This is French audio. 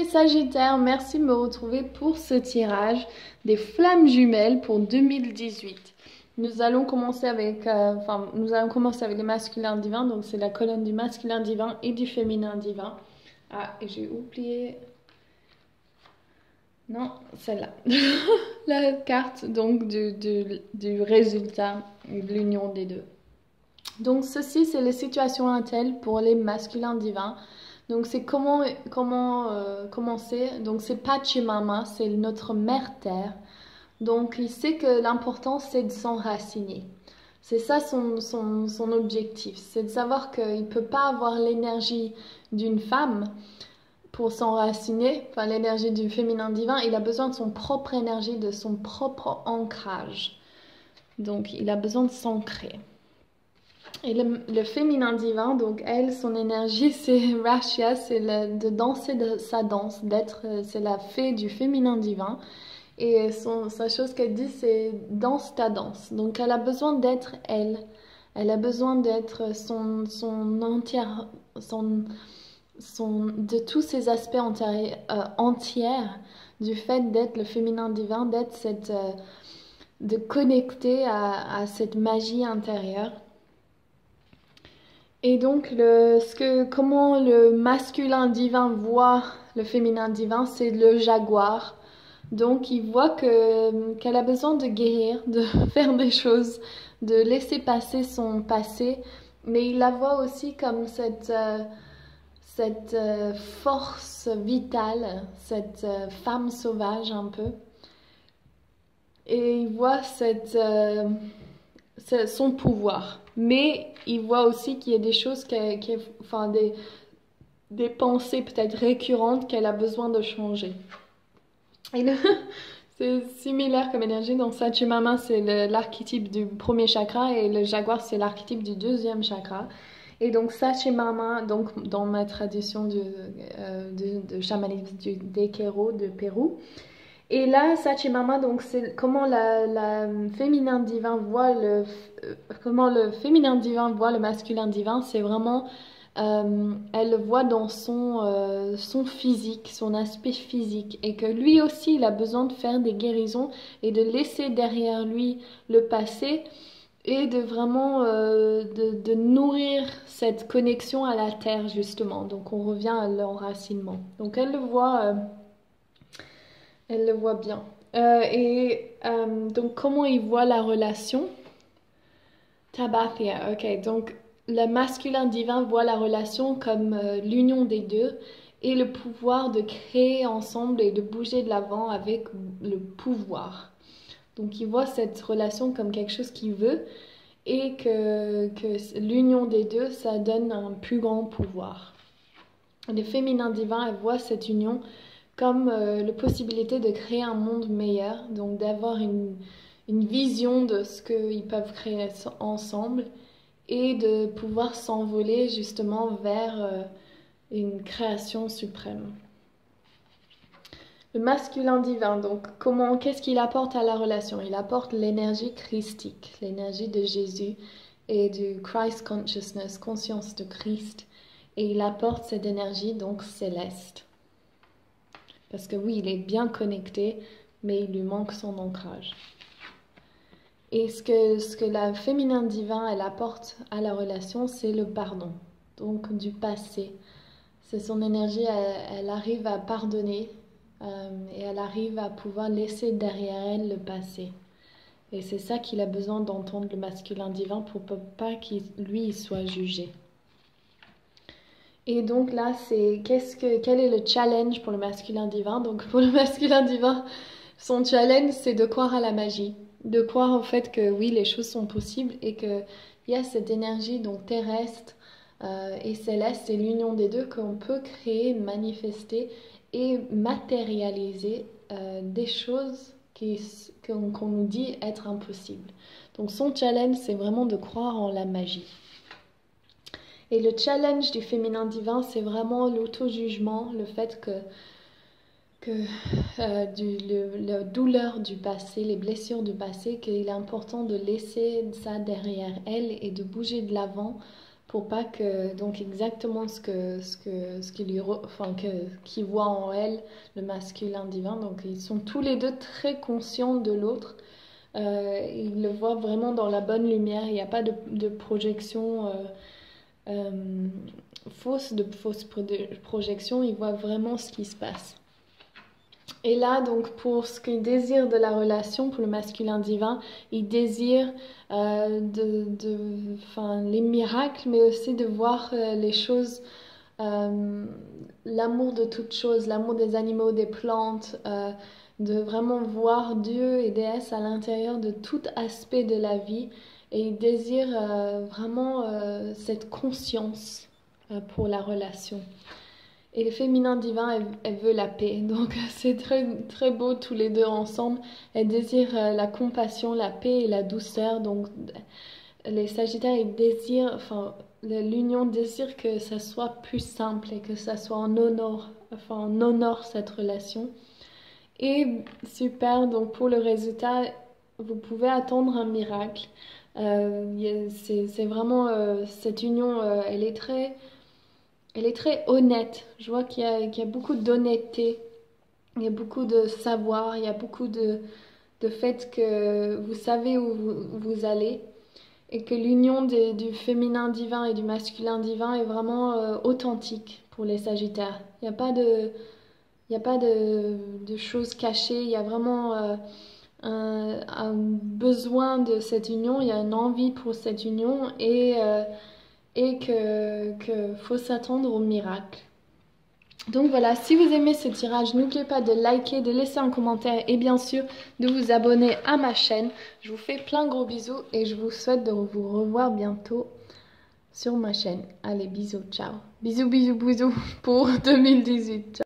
Sagittaire, merci de me retrouver pour ce tirage des flammes jumelles pour 2018. Nous allons commencer avec les masculins divins, donc c'est la colonne du masculin divin et du féminin divin. Ah, et j'ai oublié... Non, celle-là. La carte donc du résultat, de l'union des deux. Donc ceci, c'est les situations intel pour les masculins divins. Donc c'est comment commencer. Donc c'est Pachamama, c'est notre mère terre. Donc il sait que l'important c'est de s'enraciner. C'est ça son objectif. C'est de savoir qu'il ne peut pas avoir l'énergie d'une femme pour s'enraciner, enfin l'énergie du féminin divin. Il a besoin de son propre énergie, de son propre ancrage. Donc il a besoin de s'ancrer. Et le féminin divin, donc elle, son énergie, c'est Rashia, c'est de danser de sa danse, c'est la fée du féminin divin. Et sa chose qu'elle dit, c'est danse ta danse. Donc elle a besoin d'être elle. Elle a besoin d'être de tous ses aspects entières, du fait d'être le féminin divin, de connecter à cette magie intérieure. Et donc, comment le masculin divin voit le féminin divin, c'est le jaguar. Donc, il voit qu'elle a besoin de guérir, de faire des choses, de laisser passer son passé. Mais il la voit aussi comme cette force vitale, cette femme sauvage un peu. Et il voit son pouvoir. Mais il voit aussi qu'il y a des choses, des pensées peut-être récurrentes qu'elle a besoin de changer. Et c'est similaire comme énergie. Donc Pachamama, c'est l'archétype du premier chakra et le jaguar, c'est l'archétype du deuxième chakra. Et donc Pachamama, donc dans ma tradition de chamanisme des Quero de Pérou. Et là, Pachamama, donc c'est comment le féminin divin voit le masculin divin. C'est vraiment, elle le voit dans son physique, son aspect physique, et que lui aussi, il a besoin de faire des guérisons et de laisser derrière lui le passé et de vraiment de nourrir cette connexion à la terre justement. Donc on revient à l'enracinement. Donc elle le voit. Elle le voit bien. Donc, comment il voit la relation? Tabathia, ok. Donc, le masculin divin voit la relation comme l'union des deux et le pouvoir de créer ensemble et de bouger de l'avant avec le pouvoir. Donc, il voit cette relation comme quelque chose qu'il veut et que l'union des deux, ça donne un plus grand pouvoir. Le féminin divin, elle voit cette union comme la possibilité de créer un monde meilleur, donc d'avoir une vision de ce qu'ils peuvent créer ensemble et de pouvoir s'envoler justement vers une création suprême. Le masculin divin, donc qu'est-ce qu'il apporte à la relation? Il apporte l'énergie christique, l'énergie de Jésus et du Christ Consciousness, conscience de Christ, et il apporte cette énergie donc céleste. Parce que oui, il est bien connecté, mais il lui manque son ancrage. Et ce que la féminin divin, elle apporte à la relation, c'est le pardon. Donc du passé. C'est son énergie, elle arrive à pardonner et elle arrive à pouvoir laisser derrière elle le passé. Et c'est ça qu'il a besoin d'entendre le masculin divin pour pas qu'il lui soit jugé. Et donc là, quel est le challenge pour le masculin divin? Donc pour le masculin divin, son challenge, c'est de croire à la magie, de croire au fait que oui, les choses sont possibles et qu'il y a cette énergie donc terrestre et céleste et l'union des deux qu'on peut créer, manifester et matérialiser des choses qu'on nous dit être impossibles. Donc son challenge, c'est vraiment de croire en la magie. Et le challenge du féminin divin, c'est vraiment l'auto-jugement, le fait la douleur du passé, les blessures du passé, qu'il est important de laisser ça derrière elle et de bouger de l'avant pour pas que, donc exactement qu'il voit en elle, le masculin divin. Donc ils sont tous les deux très conscients de l'autre. Ils le voient vraiment dans la bonne lumière. Il n'y a pas de projection fausse projection. Ils voient vraiment ce qui se passe. Et là, donc, pour ce qu'il désire de la relation, pour le masculin divin, il désire les miracles, mais aussi de voir les choses, l'amour de toutes choses, l'amour des animaux, des plantes, de vraiment voir Dieu et déesse à l'intérieur de tout aspect de la vie. Et il désire vraiment cette conscience pour la relation. Et le féminin divin, elle veut la paix. Donc c'est très, très beau tous les deux ensemble. Elle désire la compassion, la paix et la douceur. Donc les Sagittaires, ils désirent, enfin l'union désire que ça soit plus simple et que ça soit en honore cette relation. Et super, donc pour le résultat, vous pouvez attendre un miracle. C'est vraiment cette union, elle est très honnête. Je vois qu'il y a beaucoup d'honnêteté, il y a beaucoup de savoir, il y a beaucoup de fait que vous savez où vous allez et que l'union du féminin divin et du masculin divin est vraiment authentique pour les Sagittaires. Il n'y a pas de choses cachées, il y a vraiment un besoin de cette union, il y a une envie pour cette union et que faut s'attendre au miracle. Donc voilà, si vous aimez ce tirage, n'oubliez pas de liker, de laisser un commentaire et bien sûr de vous abonner à ma chaîne. Je vous fais plein de gros bisous et je vous souhaite de vous revoir bientôt sur ma chaîne. Allez, bisous, ciao. Bisous, bisous, bisous pour 2018. Ciao.